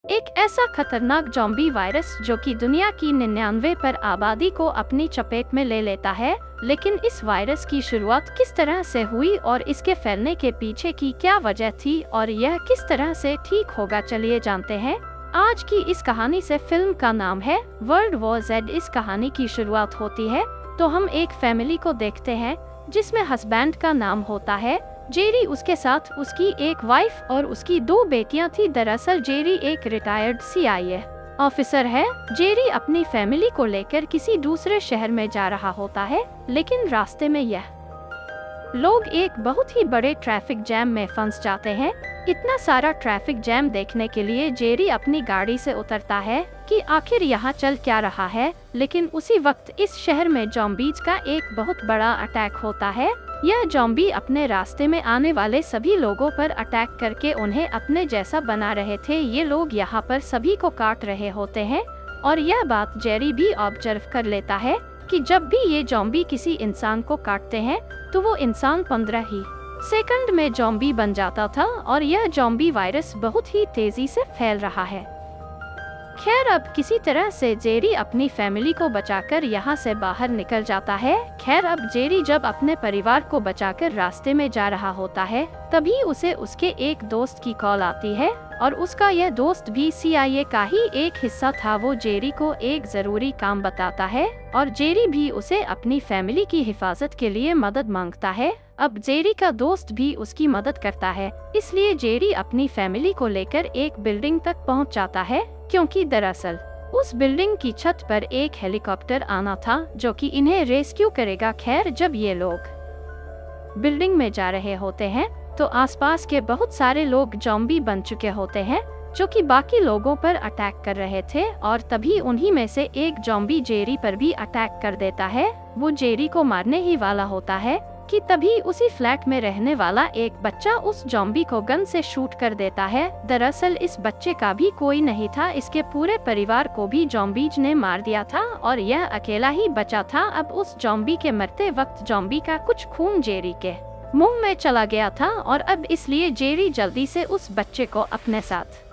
एक ऐसा खतरनाक ज़ॉम्बी वायरस जो कि दुनिया की 99% आबादी को अपनी चपेट में ले लेता है। लेकिन इस वायरस की शुरुआत किस तरह से हुई और इसके फैलने के पीछे की क्या वजह थी और यह किस तरह से ठीक होगा, चलिए जानते हैं। आज की इस कहानी से फिल्म का नाम है वर्ल्ड वॉर Z। इस कहानी की शुरुआत होती है तो हम एक फैमिली को देखते हैं जिसमें हस्बैंड का नाम होता है जेरी, उसके साथ उसकी एक वाइफ और उसकी 2 बेटियां थी। दरअसल जेरी एक रिटायर्ड CIA ऑफिसर है। जेरी अपनी फैमिली को लेकर किसी दूसरे शहर में जा रहा होता है, लेकिन रास्ते में यह लोग एक बहुत ही बड़े ट्रैफिक जैम में फंस जाते हैं। इतना सारा ट्रैफिक जैम देखने के लिए जेरी अपनी गाड़ी से उतरता है कि आखिर यहाँ चल क्या रहा है। लेकिन उसी वक्त इस शहर में ज़ॉम्बीज का एक बहुत बड़ा अटैक होता है। यह ज़ॉम्बी अपने रास्ते में आने वाले सभी लोगों पर अटैक करके उन्हें अपने जैसा बना रहे थे। ये लोग यहाँ पर सभी को काट रहे होते हैं और यह बात जेरी भी ऑब्जर्व कर लेता है कि जब भी ये ज़ॉम्बी किसी इंसान को काटते हैं तो वो इंसान 15 ही सेकंड में ज़ॉम्बी बन जाता था और यह ज़ॉम्बी वायरस बहुत ही तेजी से फैल रहा है। खैर, अब किसी तरह से जेरी अपनी फैमिली को बचाकर यहाँ से बाहर निकल जाता है। खैर, अब जेरी जब अपने परिवार को बचाकर रास्ते में जा रहा होता है तभी उसे उसके एक दोस्त की कॉल आती है और उसका यह दोस्त भी CIA का ही एक हिस्सा था। वो जेरी को एक जरूरी काम बताता है और जेरी भी उसे अपनी फैमिली की हिफाजत के लिए मदद मांगता है। अब जेरी का दोस्त भी उसकी मदद करता है, इसलिए जेरी अपनी फैमिली को लेकर एक बिल्डिंग तक पहुंच जाता है, क्योंकि दरअसल उस बिल्डिंग की छत पर एक हेलीकॉप्टर आना था जो कि इन्हें रेस्क्यू करेगा। खैर, जब ये लोग बिल्डिंग में जा रहे होते हैं तो आसपास के बहुत सारे लोग ज़ॉम्बी बन चुके होते हैं जो कि बाकी लोगों पर अटैक कर रहे थे और तभी उन्हीं में से एक ज़ॉम्बी जेरी पर भी अटैक कर देता है। वो जेरी को मारने ही वाला होता है कि तभी उसी फ्लैट में रहने वाला एक बच्चा उस ज़ॉम्बी को गन से शूट कर देता है। दरअसल इस बच्चे का भी कोई नहीं था, इसके पूरे परिवार को भी ज़ॉम्बीज ने मार दिया था और यह अकेला ही बचा था। अब उस ज़ॉम्बी के मरते वक्त ज़ॉम्बी का कुछ खून जेरी के मुंह में चला गया था और अब इसलिए जेरी जल्दी से उस बच्चे को अपने साथ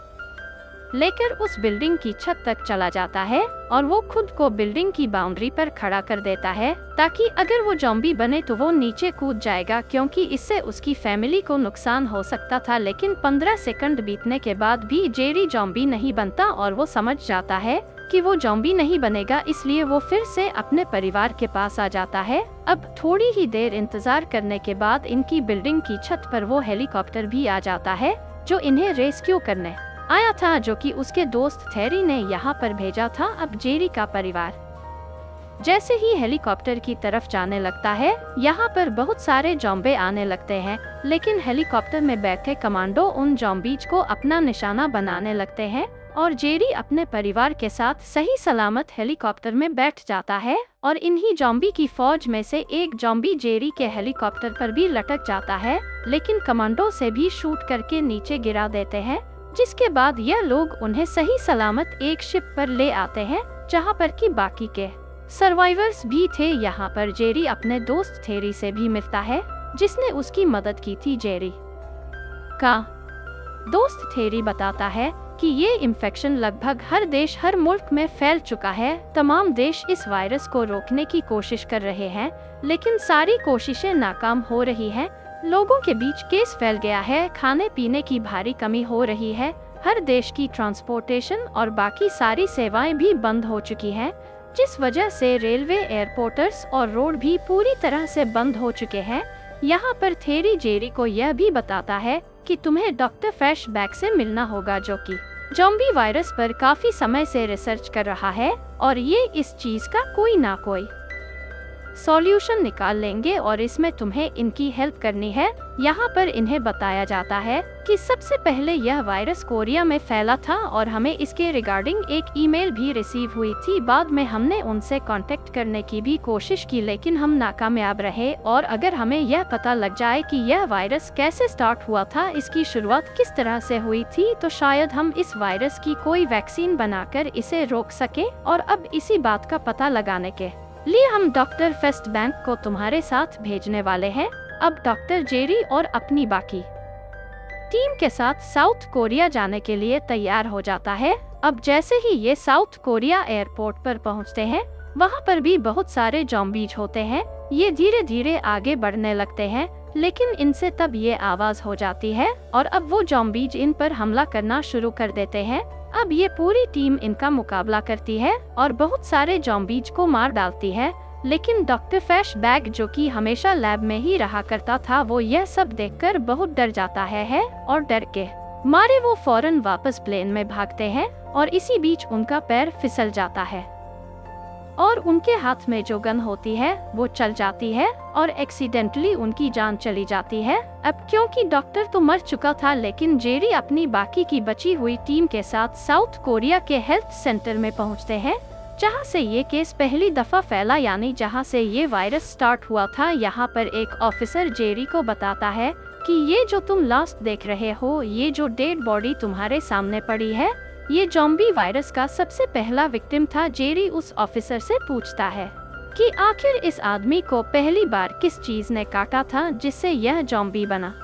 लेकर उस बिल्डिंग की छत तक चला जाता है और वो खुद को बिल्डिंग की बाउंड्री पर खड़ा कर देता है ताकि अगर वो ज़ॉम्बी बने तो वो नीचे कूद जाएगा, क्योंकि इससे उसकी फैमिली को नुकसान हो सकता था। लेकिन 15 सेकंड बीतने के बाद भी जेरी ज़ॉम्बी नहीं बनता और वो समझ जाता है कि वो ज़ॉम्बी नहीं बनेगा, इसलिए वो फिर से अपने परिवार के पास आ जाता है। अब थोड़ी ही देर इंतजार करने के बाद इनकी बिल्डिंग की छत पर वो हेलीकॉप्टर भी आ जाता है जो इन्हें रेस्क्यू करने आया था, जो कि उसके दोस्त थेरी ने यहाँ पर भेजा था। अब जेरी का परिवार जैसे ही हेलीकॉप्टर की तरफ जाने लगता है, यहाँ पर बहुत सारे ज़ॉम्बी आने लगते हैं, लेकिन हेलीकॉप्टर में बैठे कमांडो उन ज़ॉम्बीज को अपना निशाना बनाने लगते हैं और जेरी अपने परिवार के साथ सही सलामत हेलीकॉप्टर में बैठ जाता है और इन्हीं ज़ॉम्बी की फौज में से एक ज़ॉम्बी जेरी के हेलीकॉप्टर पर भी लटक जाता है, लेकिन कमांडो से भी शूट करके नीचे गिरा देते हैं, जिसके बाद यह लोग उन्हें सही सलामत एक शिप पर ले आते हैं जहां पर कि बाकी के सर्वाइवर्स भी थे। यहाँ पर जेरी अपने दोस्त थेरी से भी मिलता है जिसने उसकी मदद की थी। जेरी का दोस्त थेरी बताता है कि ये इन्फेक्शन लगभग हर देश हर मुल्क में फैल चुका है। तमाम देश इस वायरस को रोकने की कोशिश कर रहे हैं, लेकिन सारी कोशिशें नाकाम हो रही हैं। लोगों के बीच केस फैल गया है, खाने पीने की भारी कमी हो रही है, हर देश की ट्रांसपोर्टेशन और बाकी सारी सेवाएं भी बंद हो चुकी हैं, जिस वजह से रेलवे, एयरपोर्ट्स और रोड भी पूरी तरह से बंद हो चुके हैं। यहाँ पर थेरी जेरी को यह भी बताता है कि तुम्हें डॉक्टर फ्लैशबैक से मिलना होगा, जो कि ज़ॉम्बी वायरस पर काफी समय से रिसर्च कर रहा है और ये इस चीज का कोई ना कोई सॉल्यूशन निकाल लेंगे और इसमें तुम्हें इनकी हेल्प करनी है। यहाँ पर इन्हें बताया जाता है कि सबसे पहले यह वायरस कोरिया में फैला था और हमें इसके रिगार्डिंग एक ईमेल भी रिसीव हुई थी। बाद में हमने उनसे कांटेक्ट करने की भी कोशिश की, लेकिन हम नाकामयाब रहे और अगर हमें यह पता लग जाए कि यह वायरस कैसे स्टार्ट हुआ था, इसकी शुरुआत किस तरह से हुई थी, तो शायद हम इस वायरस की कोई वैक्सीन बनाकर इसे रोक सके। और अब इसी बात का पता लगाने के लिए हम डॉक्टर फ्लैशबैक को तुम्हारे साथ भेजने वाले हैं। अब डॉक्टर जेरी और अपनी बाकी टीम के साथ साउथ कोरिया जाने के लिए तैयार हो जाता है। अब जैसे ही ये साउथ कोरिया एयरपोर्ट पर पहुंचते हैं, वहां पर भी बहुत सारे ज़ॉम्बीज होते हैं। ये धीरे धीरे आगे बढ़ने लगते हैं, लेकिन इनसे तब ये आवाज हो जाती है और अब वो ज़ॉम्बीज इन पर हमला करना शुरू कर देते हैं। अब ये पूरी टीम इनका मुकाबला करती है और बहुत सारे ज़ॉम्बीज को मार डालती है। लेकिन डॉक्टर फ्लैशबैक, जो कि हमेशा लैब में ही रहा करता था, वो यह सब देखकर बहुत डर जाता है और डर के मारे वो फौरन वापस प्लेन में भागते हैं और इसी बीच उनका पैर फिसल जाता है और उनके हाथ में जो गन होती है वो चल जाती है और एक्सीडेंटली उनकी जान चली जाती है। अब क्योंकि डॉक्टर तो मर चुका था, लेकिन जेरी अपनी बाकी की बची हुई टीम के साथ साउथ कोरिया के हेल्थ सेंटर में पहुंचते हैं, जहां से ये केस पहली दफा फैला, यानी जहां से ये वायरस स्टार्ट हुआ था। यहाँ पर एक ऑफिसर जेरी को बताता है कि ये जो तुम लास्ट देख रहे हो, ये जो डेड बॉडी तुम्हारे सामने पड़ी है, ये ज़ॉम्बी वायरस का सबसे पहला विक्टिम था। जेरी उस ऑफिसर से पूछता है कि आखिर इस आदमी को पहली बार किस चीज ने काटा था जिससे यह ज़ॉम्बी बना।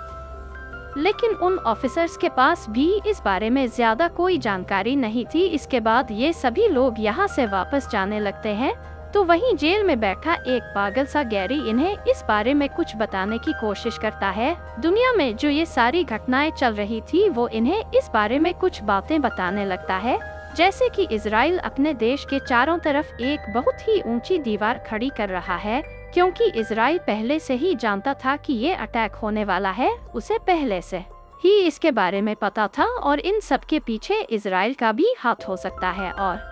लेकिन उन ऑफिसर्स के पास भी इस बारे में ज्यादा कोई जानकारी नहीं थी। इसके बाद ये सभी लोग यहाँ से वापस जाने लगते हैं, तो वहीं जेल में बैठा एक पागल सा गैरी इन्हें इस बारे में कुछ बताने की कोशिश करता है। दुनिया में जो ये सारी घटनाएं चल रही थी, वो इन्हें इस बारे में कुछ बातें बताने लगता है, जैसे कि इजराइल अपने देश के चारों तरफ एक बहुत ही ऊंची दीवार खड़ी कर रहा है, क्योंकि इजराइल पहले से ही जानता था कि ये अटैक होने वाला है। उसे पहले से ही इसके बारे में पता था और इन सब के पीछे इजराइल का भी हाथ हो सकता है। और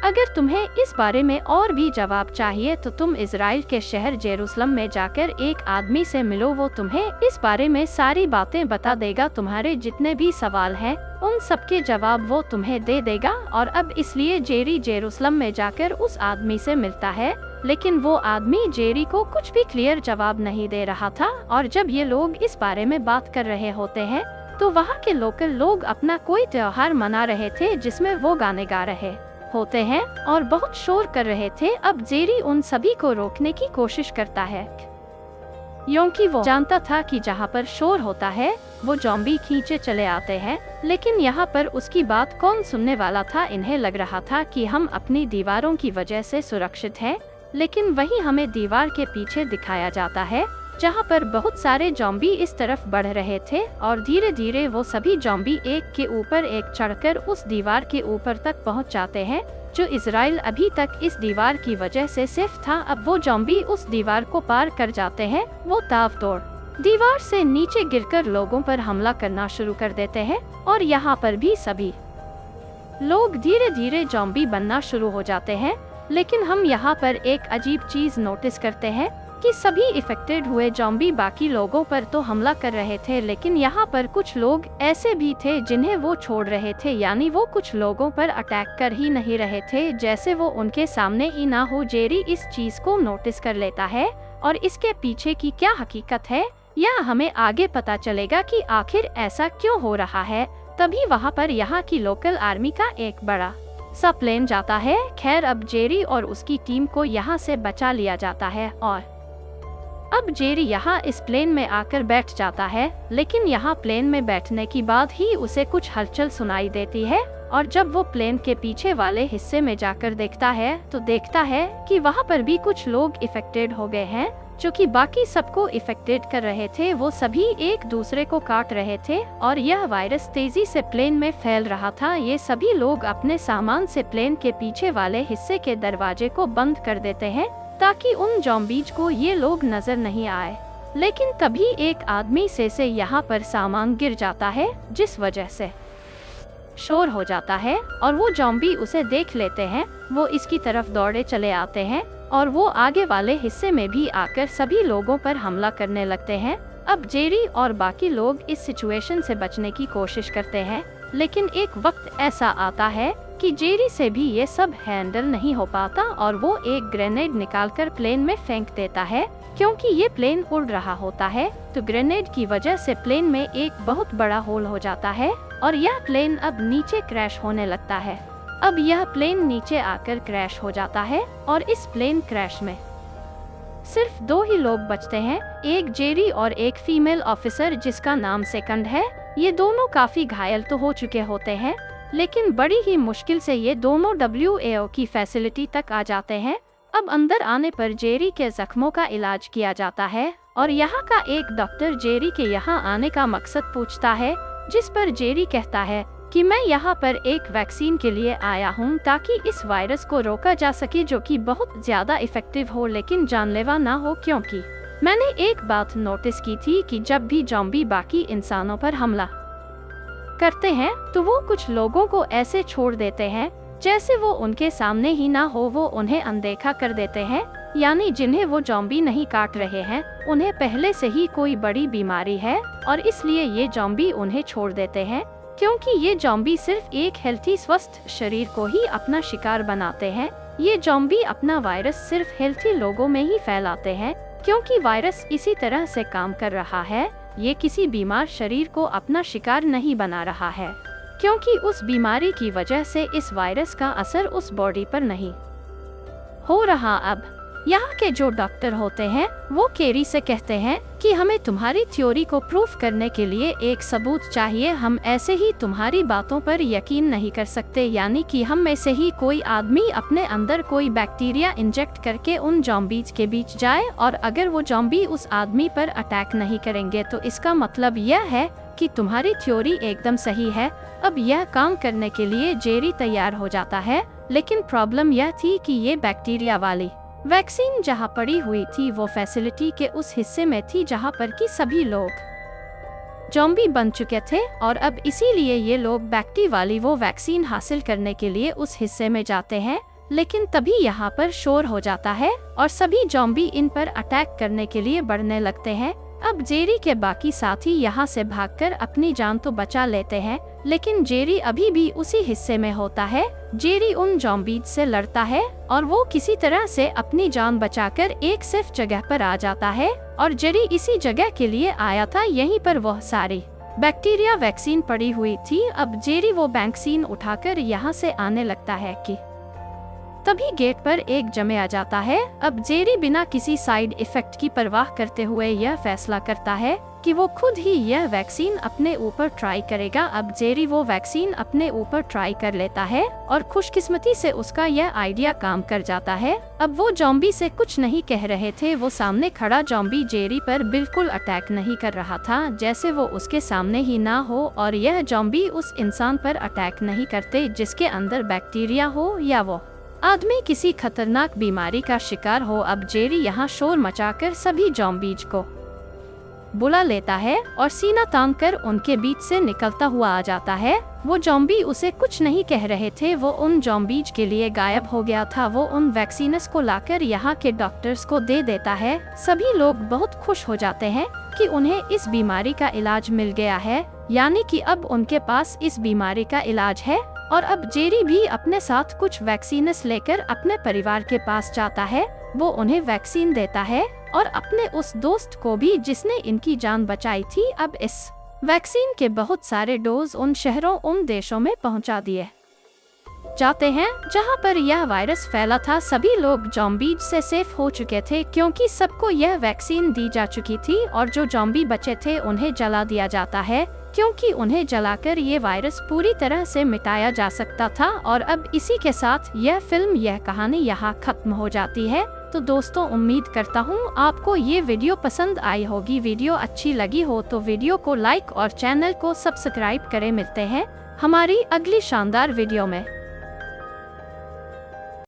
अगर तुम्हें इस बारे में और भी जवाब चाहिए तो तुम इजराइल के शहर जेरूसलम में जाकर एक आदमी से मिलो, वो तुम्हें इस बारे में सारी बातें बता देगा। तुम्हारे जितने भी सवाल हैं उन सबके जवाब वो तुम्हें दे देगा। और अब इसलिए जेरी जेरूसलम में जाकर उस आदमी से मिलता है, लेकिन वो आदमी जेरी को कुछ भी क्लियर जवाब नहीं दे रहा था। और जब ये लोग इस बारे में बात कर रहे होते हैं तो वहाँ के लोकल लोग अपना कोई त्योहार मना रहे थे जिसमें वो गाने गा रहे होते हैं और बहुत शोर कर रहे थे। अब जेरी उन सभी को रोकने की कोशिश करता है, क्योंकि वो जानता था कि जहाँ पर शोर होता है वो ज़ॉम्बी खींचे चले आते हैं। लेकिन यहाँ पर उसकी बात कौन सुनने वाला था। इन्हें लग रहा था कि हम अपनी दीवारों की वजह से सुरक्षित हैं, लेकिन वहीं हमें दीवार के पीछे दिखाया जाता है जहाँ पर बहुत सारे ज़ॉम्बी इस तरफ बढ़ रहे थे और धीरे धीरे वो सभी ज़ॉम्बी एक के ऊपर एक चढ़कर उस दीवार के ऊपर तक पहुँच जाते हैं, जो इजराइल अभी तक इस दीवार की वजह से सेफ था। अब वो ज़ॉम्बी उस दीवार को पार कर जाते हैं। वो ताबड़तोड़ दीवार से नीचे गिरकर लोगों पर हमला करना शुरू कर देते हैं और यहाँ पर भी सभी लोग धीरे धीरे ज़ॉम्बी बनना शुरू हो जाते हैं। लेकिन हम यहाँ पर एक अजीब चीज नोटिस करते हैं कि सभी इफेक्टेड हुए ज़ॉम्बी बाकी लोगों पर तो हमला कर रहे थे, लेकिन यहाँ पर कुछ लोग ऐसे भी थे जिन्हें वो छोड़ रहे थे, यानी वो कुछ लोगों पर अटैक कर ही नहीं रहे थे, जैसे वो उनके सामने ही ना हो। जेरी इस चीज को नोटिस कर लेता है और इसके पीछे की क्या हकीकत है या हमें आगे पता चलेगा कि आखिर ऐसा क्यों हो रहा है। तभी वहाँ पर यहाँ की लोकल आर्मी का एक बड़ा सा प्लेन जाता है। खैर, अब जेरी और उसकी टीम को यहाँ से बचा लिया जाता है और अब जेरी यहाँ इस प्लेन में आकर बैठ जाता है, लेकिन यहाँ प्लेन में बैठने के बाद ही उसे कुछ हलचल सुनाई देती है और जब वो प्लेन के पीछे वाले हिस्से में जाकर देखता है तो देखता है कि वहाँ पर भी कुछ लोग इफेक्टेड हो गए हैं, जो कि बाकी सबको इफेक्टेड कर रहे थे। वो सभी एक दूसरे को काट रहे थे और यह वायरस तेजी से प्लेन में फैल रहा था। ये सभी लोग अपने सामान से प्लेन के पीछे वाले हिस्से के दरवाजे को बंद कर देते हैं ताकि उन ज़ॉम्बीज को ये लोग नजर नहीं आए। लेकिन तभी एक आदमी से यहाँ पर सामान गिर जाता है, जिस वजह से शोर हो जाता है और वो ज़ॉम्बी उसे देख लेते हैं। वो इसकी तरफ दौड़े चले आते हैं और वो आगे वाले हिस्से में भी आकर सभी लोगों पर हमला करने लगते हैं। अब जेरी और बाकी लोग इस सिचुएशन से बचने की कोशिश करते हैं, लेकिन एक वक्त ऐसा आता है कि जेरी से भी ये सब हैंडल नहीं हो पाता और वो एक ग्रेनेड निकालकर प्लेन में फेंक देता है। क्योंकि ये प्लेन उड़ रहा होता है तो ग्रेनेड की वजह से प्लेन में एक बहुत बड़ा होल हो जाता है और यह प्लेन अब नीचे क्रैश होने लगता है। अब यह प्लेन नीचे आकर क्रैश हो जाता है और इस प्लेन क्रैश में सिर्फ 2 ही लोग बचते हैं, एक जेरी और एक फीमेल ऑफिसर जिसका नाम सेकंड है। ये दोनों काफी घायल तो हो चुके होते हैं, लेकिन बड़ी ही मुश्किल से ये दोनों WAO की फैसिलिटी तक आ जाते हैं। अब अंदर आने पर जेरी के जख्मों का इलाज किया जाता है और यहाँ का एक डॉक्टर जेरी के यहाँ आने का मकसद पूछता है, जिस पर जेरी कहता है कि मैं यहाँ पर एक वैक्सीन के लिए आया हूँ ताकि इस वायरस को रोका जा सके, जो कि बहुत ज्यादा इफेक्टिव हो लेकिन जानलेवा ना हो। क्योंकि मैंने एक बात नोटिस की थी कि जब भी ज़ॉम्बी बाकी इंसानों पर हमला करते हैं तो वो कुछ लोगों को ऐसे छोड़ देते हैं जैसे वो उनके सामने ही ना हो, वो उन्हें अनदेखा कर देते हैं। यानी जिन्हें वो ज़ॉम्बी नहीं काट रहे हैं उन्हें पहले से ही कोई बड़ी बीमारी है और इसलिए ये ज़ॉम्बी उन्हें छोड़ देते हैं, क्योंकि ये ज़ॉम्बी सिर्फ एक हेल्थी स्वस्थ शरीर को ही अपना शिकार बनाते हैं। ये ज़ॉम्बी अपना वायरस सिर्फ हेल्थी लोगों में ही फैलाते हैं, क्योंकि वायरस इसी तरह से काम कर रहा है। ये किसी बीमार शरीर को अपना शिकार नहीं बना रहा है, क्योंकि उस बीमारी की वजह से इस वायरस का असर उस बॉडी पर नहीं हो रहा। अब यहाँ के जो डॉक्टर होते हैं वो केरी से कहते हैं कि हमें तुम्हारी थ्योरी को प्रूफ करने के लिए एक सबूत चाहिए, हम ऐसे ही तुम्हारी बातों पर यकीन नहीं कर सकते। यानी कि हम में से ही कोई आदमी अपने अंदर कोई बैक्टीरिया इंजेक्ट करके उन ज़ॉम्बीज के बीच जाए और अगर वो ज़ॉम्बी उस आदमी पर अटैक नहीं करेंगे तो इसका मतलब यह है कि तुम्हारी थ्योरी एकदम सही है। अब यह काम करने के लिए जेरी तैयार हो जाता है, लेकिन प्रॉब्लम यह थी कि ये बैक्टीरिया वाली वैक्सीन जहां पड़ी हुई थी वो फैसिलिटी के उस हिस्से में थी जहां पर कि सभी लोग ज़ॉम्बी बन चुके थे और अब इसीलिए ये लोग बैक्टी वाली वो वैक्सीन हासिल करने के लिए उस हिस्से में जाते हैं। लेकिन तभी यहाँ पर शोर हो जाता है और सभी ज़ॉम्बी इन पर अटैक करने के लिए बढ़ने लगते हैं। अब जेरी के बाकी साथी यहाँ से भागकर अपनी जान तो बचा लेते हैं, लेकिन जेरी अभी भी उसी हिस्से में होता है। जेरी उन ज़ॉम्बीज से लड़ता है और वो किसी तरह से अपनी जान बचाकर एक सेफ जगह पर आ जाता है और जेरी इसी जगह के लिए आया था। यहीं पर वह सारी बैक्टीरिया वैक्सीन पड़ी हुई थी। अब जेरी वो वैक्सीन उठाकर यहाँ से आने लगता है कि तभी गेट पर एक जमे आ जाता है। अब जेरी बिना किसी साइड इफेक्ट की परवाह करते हुए यह फैसला करता है कि वो खुद ही यह वैक्सीन अपने ऊपर ट्राई करेगा। अब जेरी वो वैक्सीन अपने ऊपर ट्राई कर लेता है और खुशकिस्मती से उसका यह आइडिया काम कर जाता है। अब वो ज़ॉम्बी से कुछ नहीं कह रहे थे, वो सामने खड़ा ज़ॉम्बी जेरी पर बिल्कुल अटैक नहीं कर रहा था, जैसे वो उसके सामने ही ना हो और यह ज़ॉम्बी उस इंसान पर अटैक नहीं करते जिसके अंदर बैक्टीरिया हो या वो आदमी किसी खतरनाक बीमारी का शिकार हो। अब जेरी यहाँ शोर मचाकर सभी ज़ॉम्बीज को बुला लेता है और सीना तान कर उनके बीच से निकलता हुआ आ जाता है। वो ज़ॉम्बी उसे कुछ नहीं कह रहे थे, वो उन ज़ॉम्बीज के लिए गायब हो गया था। वो उन वैक्सीन्स को लाकर यहाँ के डॉक्टर्स को दे देता है। सभी लोग बहुत खुश हो जाते हैं कि उन्हें इस बीमारी का इलाज मिल गया है, यानी कि अब उनके पास इस बीमारी का इलाज है। और अब जेरी भी अपने साथ कुछ वैक्सीन्स लेकर अपने परिवार के पास जाता है। वो उन्हें वैक्सीन देता है और अपने उस दोस्त को भी जिसने इनकी जान बचाई थी। अब इस वैक्सीन के बहुत सारे डोज उन शहरों उन देशों में पहुंचा दिए जाते हैं जहां पर यह वायरस फैला था। सभी लोग ज़ॉम्बीज से सेफ हो चुके थे क्योंकि सबको यह वैक्सीन दी जा चुकी थी और जो ज़ॉम्बी बचे थे उन्हें जला दिया जाता है, क्योंकि उन्हें जलाकर ये वायरस पूरी तरह से मिटाया जा सकता था। और अब इसी के साथ यह फिल्म यह कहानी यहाँ खत्म हो जाती है। तो दोस्तों, उम्मीद करता हूँ आपको ये वीडियो पसंद आई होगी। वीडियो अच्छी लगी हो तो वीडियो को लाइक और चैनल को सब्सक्राइब करें। मिलते हैं हमारी अगली शानदार वीडियो में।